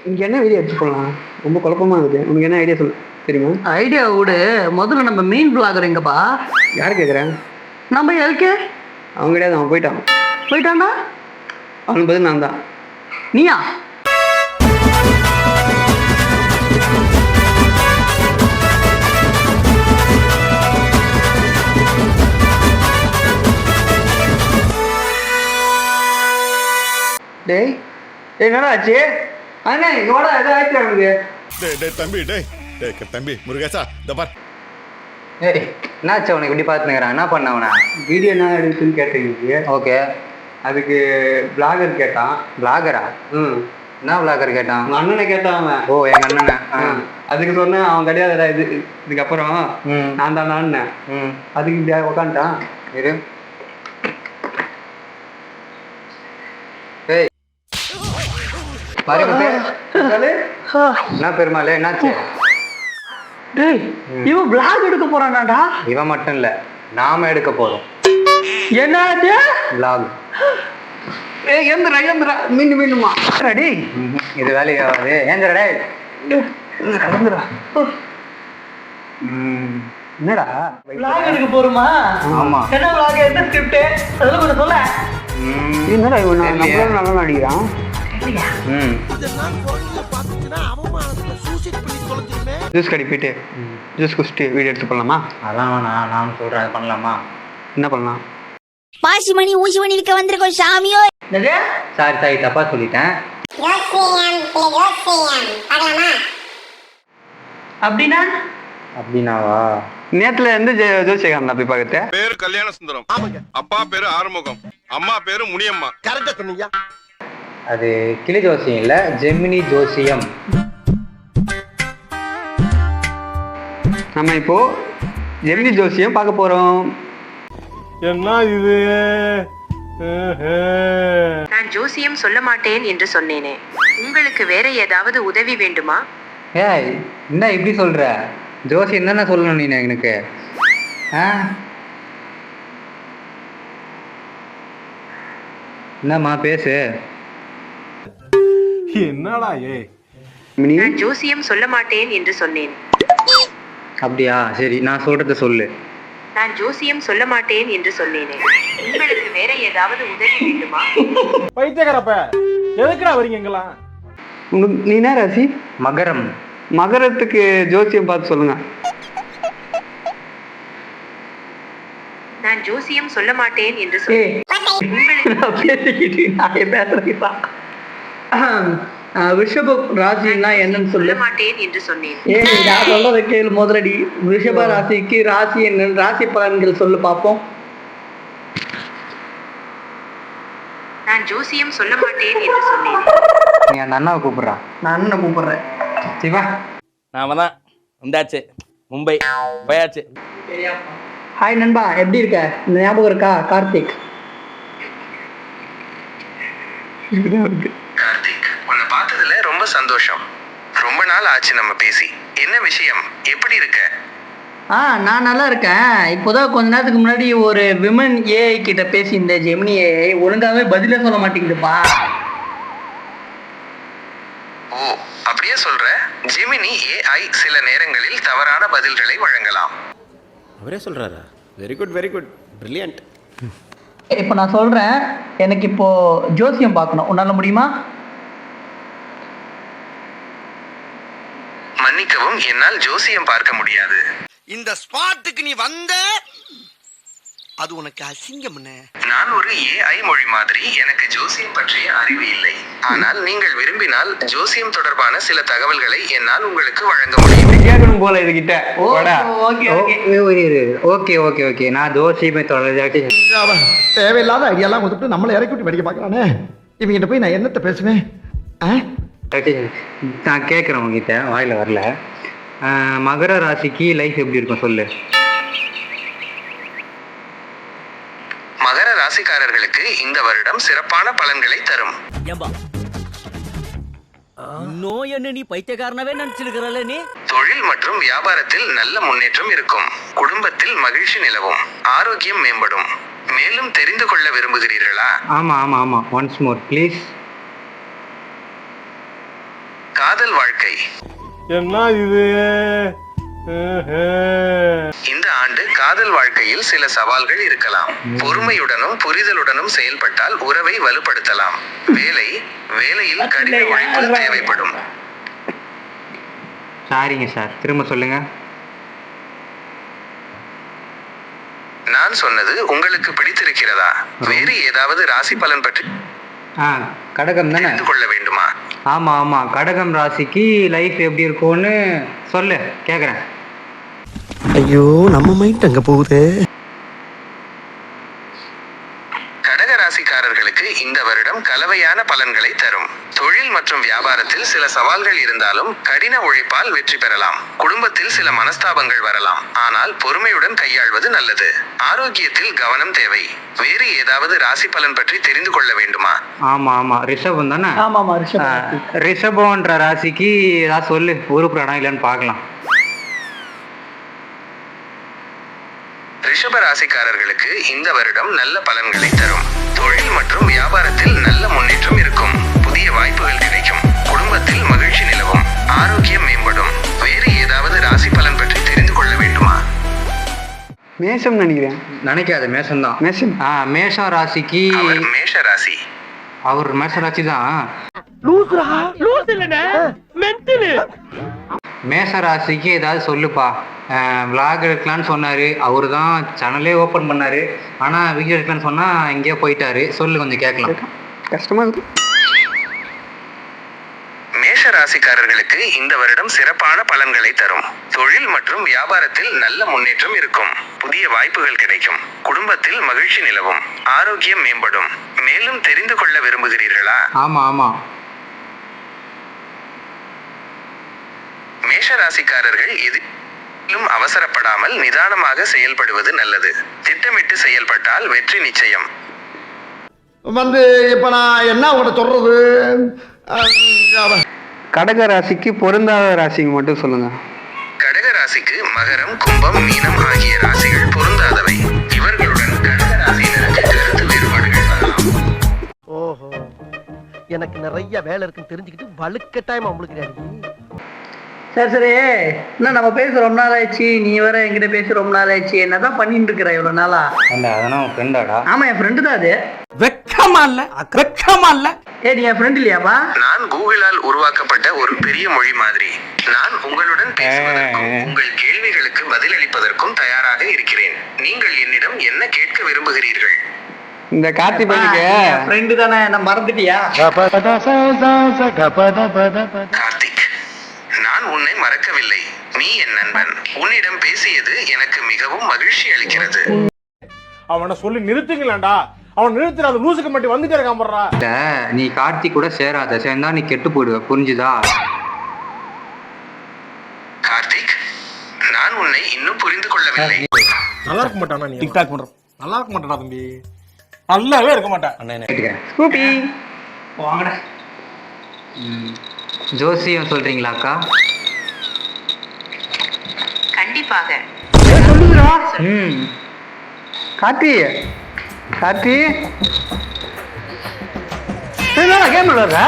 இங்கே என்ன ஐடியா எடுத்து போடலாம்? ரொம்ப குழப்பமா இருக்குது. உனக்கு என்ன ஐடியா சொல்லு தெரியுமா? ஐடியா விடு, முதல்ல நம்ம மெயின் பிளாகர் எங்கப்பா? யார் கேட்குறேன்? நம்ம எல்கே அவன் கிடையாது, அவன் போயிட்டான். போயிட்டான்டா? அவனுக்கு பதில் நான் தான். நீயா? டேய் என்னடா ஆச்சு? அண்ணே இதோட எதாவது ஆயிடுச்சு அவனுக்கு. தம்பி முருகேசா இந்த பார். ஏய் என்னாச்சு அவனுக்கு இப்படி பார்த்துக்கிறான்? என்ன பண்ண அவனை? வீடியோ என்ன எடுக்குன்னு கேட்டீங்க. ஓகே, அதுக்கு பிளாகர் கேட்டான். பிளாகரா? என்ன பிளாகர் கேட்டான்? உங்கள் அண்ணனை கேட்டான் அவன். ஓ எங்கள் அண்ணனை. அதுக்கு சொன்னேன் அவன் கிடையாதுடா இதுக்கப்புறம் நான் தான் நான்னேன். அதுக்கு இப்படி உக்காந்துட்டான். இரு. ஏய் என்ன பெருமாள் என்னாச்சு? டேய் இவன் பிளாக் எடுக்க போறானாடா? இவன் மட்டும் இல்ல, நாம எடுக்க போறோம். என்னாச்சு? பிளாக். ஏய் எந்திரா எந்திரா, மீண்டும் மீண்டுமா ரெடி? இது வேலையாவது. ஏந்திரா டேய். எந்திரா. என்னடா பிளாக் எடுக்க போறோமா? ஆமா. என்ன பிளாக்? என்ன ஸ்கிரிப்ட்? அதெல்லாம் கொஞ்சம் சொல்ல. என்னடா இவன் நம்மளால நல்லா நடிக்கிறான். ஜூஸ் கடை போயிட்டு ஜூஸ் குடிச்சிட்டு வீடியோ எடுத்து பண்ணலாமா? அதான் நான் சொல்றேன், அது பண்ணலாமா? என்ன பண்ணலாம்? பாசிமணி ஊசிமணி விற்க வந்திருக்கோம் சாமியோ. சாரி தப்பா சொல்லிட்டேன். அப்படின்னா அப்படின்னாவா? நேத்துல இருந்து ஜோசியகாரன் போய் பார்க்கறது. பேரு கல்யாண சுந்தரம், அப்பா பேரு ஆறுமுகம், அம்மா பேரு முனியம்மா. கரெக்டா சொன்னீங்க. அது கிளி ஜோசியம் இல்ல, ஜெமினி ஜோசியம். நம்ம இப்போ ஜெமினி ஜோசியம் பார்க்க போறோம். என்ன இது? நான் ஜோசியம் சொல்ல மாட்டேன் என்று சொன்னேனே, உங்களுக்கு வேற ஏதாவது உதவி வேண்டுமா? ஏய் என்ன இப்படி சொல்ற? ஜோசியம் என்னென்ன சொல்லணும் நீ எனக்கு? என்னம்மா பேசு. என்னடா நான் ஜோசியம் சொல்ல மாட்டேன் என்று சொன்னேன். அப்படியா? சரி நான் சொல்றத சொல்லு. நான் ஜோசியம் சொல்ல மாட்டேன் என்று சொன்னேனே, உங்களுக்கு வேற ஏதாவது உதவி வேண்டுமா? பைத்தியக்காரப்ப எதுக்குடா வரீங்க எங்கெல்லாம்? நீ என்ன ராசி? மகரம். மகரத்துக்கு ஜோசியம் பார்த்து சொல்லுங்க. நான் ஜோசியம் சொல்ல மாட்டேன் என்று ரிஷப ராசின்னா என்னன்னு சொல்ல மாட்டேன் என்று சொன்னேன். நான் சொல்றத கேளு முதலடி. ரிஷப ராசிக்கு ராசி என்னன்னு ராசி பலன்கள் சொல்லு பாப்போம். நான் ஜோசியம் சொல்ல மாட்டேன் என்று சொன்னேன். நீ அந்த அண்ணாவை கூப்பிடுறான். நான் அண்ணனை கூப்பிடுறேன். சிவா நாம தான் வந்தாச்சு, மும்பை போயாச்சு. ஹாய் நண்பா, எப்படி இருக்க? இந்த ஞாபகம் இருக்கா? கார்த்திக். கார்த்திக், உன்னை பார்த்ததுல ரொம்ப சந்தோஷம். ரொம்ப நாள் ஆச்சு நம்ம பேசி. என்ன விஷயம்? எப்படி இருக்க? நான் நல்லா இருக்கேன். இப்போதான் கொஞ்ச நேரத்துக்கு முன்னாடி ஒரு விமன் ஏஐ கிட்ட பேசி இந்த ஜெமினி ஏஐ ஒழுங்காவே பதிலே சொல்ல மாட்டேங்குதுப்பா. ஓ அப்படியே சொல்ற? ஜெமினி ஏஐ சில நேரங்களில் தவறான பதில்களை வழங்கலாம். அவரே சொல்றாரா? Very good very good, brilliant. இப்போ நான் சொல்றேன், எனக்கு இப்போ ஜோசியம் பார்க்கணும். உன்னால முடியுமா? மன்னிக்கவும், என்னால் ஜோசியம் பார்க்க முடியாது. இந்த ஸ்பாட்டுக்கு நீ வந்த அது உனக்கு அசிங்கம். நான் ஒரு ஏஐ மொழி மாதிரி, எனக்கு ஜோசியம் பற்றிய அறிவு இல்லை. ஆனால் நீங்கள் விரும்பினால் ஜோசியம் தொடர்பான சில தகவல்களை என்னால் உங்களுக்கு வழங்க முடியும். கேட்கணும் போல இதுகிட்ட. ஓகே ஓகே ஓகே நான் ஜோசியமே தொடர்ச்சி. தேவையில்லாத ஐடியாலாம் கொடுத்துட்டு நம்மளை இறக்கி விட்டு படிக்க பார்க்கறானே. இவங்கிட்ட போய் நான் என்னத்த பேசுவேன்? நான் கேட்குறேன் உங்ககிட்ட, வாயில வரல. மகர ராசிக்கு லைஃப் எப்படி இருக்கும் சொல்லு. மகர ராசிக்காரர்களுக்கு இந்த வருடம் சிறப்பான பலன்களை தரும். நோய் என்ன நீ பைத்தியக்காரனவே நினைச்சிருக்கிறல்ல நீ? தொழில் மற்றும் வியாபாரத்தில் நல்ல முன்னேற்றம் இருக்கும். குடும்பத்தில் மகிழ்ச்சி நிலவும். ஆரோக்கியம் மேம்படும். மேலும் தெரிந்து கொள்ள விரும்புகிறீர்களா? ஆமா ஆமா ஆமா ஒன்ஸ் மோர் ப்ளீஸ். வாழ்க்கை. என்ன இது இந்த ஆண்டு காதல் வாழ்க்கையில் சில சவால்கள் இருக்கலாம். பொறுமையுடனும் புரிதலுடனும் செயல்பட்டால் உறவை வலுப்படுத்தலாம். வேலையில் கடின உழைப்பு தேவைப்படும். சாரிங்க சார், திரும்ப சொல்லுங்க. நான் சொன்னது உங்களுக்கு பிடித்திருக்கிறதா? வேறு ஏதாவது ராசி பலன் பற்றி கடகம் தானே? தெரிந்து கொள்ள வேண்டுமா? ஆமா கடகம் ராசிக்கு லைஃப் எப்படி இருக்கும்னு சொல்லு, கேக்குறேன். ஐயோ நம்ம மைண்ட் அங்க போகுது. கடக ராசிக்காரர்களுக்கு இந்த வருடம் கலவையான பலன்களை தரும். தொழில் மற்றும் வியாபாரத்தில் சில சவால்கள் இருந்தாலும் கடின உழைப்பால் வெற்றி பெறலாம். குடும்பத்தில் சில மனஸ்தாபங்கள் வரலாம், ஆனால் பொறுமையுடன் கையாள்வது நல்லது. ஆரோக்கியத்தில் கவனம் தேவை. வேறு ஏதாவது ராசி பலன் பற்றி தெரிந்து கொள்ள வேண்டுமா? ஆமா ரிஷபம் தானே? ஆமாமா ரிஷபம்ன்ற ராசிக்கு ஏதாவது சொல்லு, உருப்புறானா இல்லைன்னு பார்க்கலாம். ரிஷப ராசிக்காரர்களுக்கு இந்த வருடம் நல்ல பலன்களை தரும். தொழில் மற்றும் வியாபாரத்தில் நல்ல முன்னேற்றம் இருக்கும். புதிய வாய்ப்புகள் கிடைக்கும். குடும்பத்தில் மகிழ்ச்சி நிலவும். ஆரோக்கியம் மேம்படும். வேறு ஏதாவது ராசி பலன் பற்றி தெரிந்து கொள்ள வேண்டுமா? மேஷம் நினைக்கிறேன். நினைக்காத, மேஷம் தான். மேஷம். மேஷம் ராசிக்கு அவர் மேஷ ராசி. அவர் மேஷ ராசி தான். மேஷ ராசிக்கு ஏதாவது சொல்லுப்பா. விளாக் எடுக்கலான்னு சொன்னாரு, அவரு தான் சேனலே ஓப்பன் பண்ணாரு. ஆனா வீடியோ எடுக்கலான்னு சொன்னா எங்கேயோ போயிட்டாரு. சொல்லு, கொஞ்சம் கேட்கலாம். கஷ்டமா இருக்கு. மேஷ ராசிக்காரர்களுக்கு இந்த வருடம் சிறப்பான பலன்களை தரும். தொழில் மற்றும் வியாபாரத்தில் நல்ல முன்னேற்றம் இருக்கும். புதிய வாய்ப்புகள் கிடைக்கும். குடும்பத்தில் மகிழ்ச்சி நிலவும். ஆரோக்கியம் மேம்படும். மேலும் தெரிந்து கொள்ள விரும்புகிறீர்களா? ஆமா மேஷ ராசிக்காரர்கள் எதிலும் அவசரப்படாமல் நிதானமாக செயல்படுவது நல்லது. திட்டமிட்டு செயல்பட்டால் வெற்றி நிச்சயம். இப்ப நான் என்ன உங்கள்கிட்ட சொல்றது? கடக ராசிக்கு பொருந்தாத ராசிக்கு மட்டும் சொல்லுங்க. கடக ராசிக்கு மகரம், கும்பம், மீனம் ஆகிய ராசிகள் பொருந்தாதவை. இவர்களுடன் கடக ராசியினருக்கு கருத்து வேறுபாடுகள் வரலாம். ஓஹோ, எனக்கு நிறைய வேலை இருக்குன்னு தெரிஞ்சுக்கிட்டு வலுக்கட்டாயமா உங்களுக்கு சரி என்ன நம்ம பேச ரொம்ப நாள் ஆயிடுச்சு. நீ வேற என்கிட்ட பேச ரொம்ப நாள் ஆயிடுச்சு. என்னதான் பண்ணிட்டு இருக்கிற இவ்வளவு நாளா? அதெல்லாம் உன் ஃப்ரெண்டாடா? ஆமா, என் ஃப்ரெண்டு தான் அது. வெக்கமா இல்ல நீ என் ஃப்ரெண்ட் இல்லையாப்பா? நான் கூகுளால் உருவாக்கப்பட்ட ஒரு பெரிய மொழி மாதிரி. நான் உங்களுடன் பேசுவதற்கும் உங்கள் கேள்விகளுக்கு பதிலளிப்பதற்கும் தயாராக இருக்கிறேன். நீங்கள் என்னிடம் என்ன கேட்க விரும்புகிறீர்கள்? இந்த கார்த்தி பையனுக்கு ஃப்ரெண்டு தானே, என்ன மறந்துட்டியா? கார்த்திக், நான் உன்னை மறக்கவில்லை. நீ என் நண்பன். உன்னிடம் பேசியது எனக்கு மிகவும் மகிழ்ச்சி அளிக்கிறது. அவனை சொல்லி நிறுத்துங்களேன்டா. அவன் நிறுத்துறாத லூசுக்கு மட்டும் வந்துட்டே இருக்கான் போடுறா. நீ கார்த்திக் கூட சேராத, சேர்ந்தா நீ கெட்டு போயிடுவ, புரிஞ்சுதா? கார்த்திக், நான் உன்னை இன்னும் புரிந்து கொள்ளவில்லை. நல்லா இருக்க மாட்டானா? நீ டிக்டாக் பண்ற நல்லா இருக்க மாட்டானா தம்பி? நல்லாவே இருக்க மாட்டான். ஸ்கூபி வாங்கடா. ஜோசியம் சொல்றீங்களாக்கா? கண்டிப்பாக. கார்த்தி கேம் விளையாடுற?